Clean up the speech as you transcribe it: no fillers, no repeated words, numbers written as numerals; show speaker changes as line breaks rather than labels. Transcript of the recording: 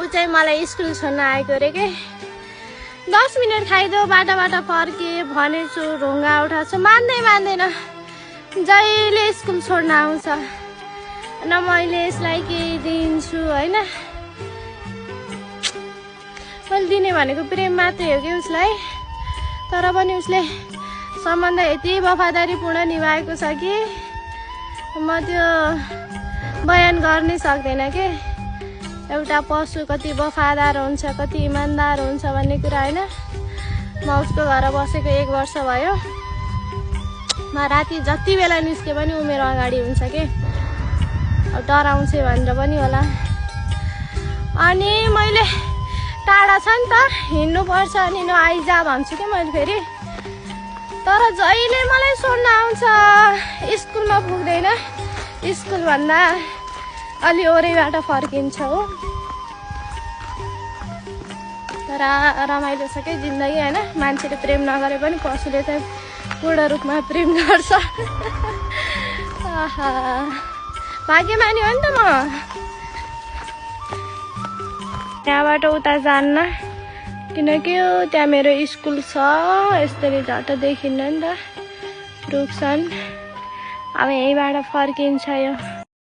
ऊ चाहिँ मलाई स्कुल छोड्न आएको अरे के 10 मिनट खाइदेऊ बाटाबाट फर्के भनेछु ढुङ्गा उठाउँछु मान्दैन जहिले स्कुल छोड्न आउँछ न मैले यसलाई केही दिन्छु होइन मैले दिने भनेको प्रेम मात्रै हो कि उसलाई तर पनि उसले सम्बन्ध यति वफादारीपूर्ण निभाएको छ कि म त्यो बयान गर्नै सक्दैन के एउटा पशु कति वफादार हुन्छ कति इमान्दार हुन्छ भन्ने कुरा होइन म उसको घर बसेको 1 वर्ष भयो म राति जति बेला निस्के पनि ऊ मेरो अगाडि हुन्छ के डराउँछ भनेर पनि होला अनि मैले टाढा छ नि त हिँड्नुपर्छ अनि नआइज भन्छु कि मैले फेरि तर जहिले मलाई सोध्न आउँछ स्कुलमा पुग्दैन स्कुल भन्दा अलि ओरैबाट फर्किन्छ हो तर रमाइलो छ के जिन्दगी होइन मान्छेले प्रेम नगरे पनि पशुले चाहिँ पूर्ण रूपमा प्रेम गर्छ भाग्यमानी हो नि त म त्यहाँबाट उता जान्न किनकि त्यहाँ मेरो स्कुल छ यसरी झट्ट देखिन्न नि त रुख छन् अब यहीँबाट फर्किन्छ यो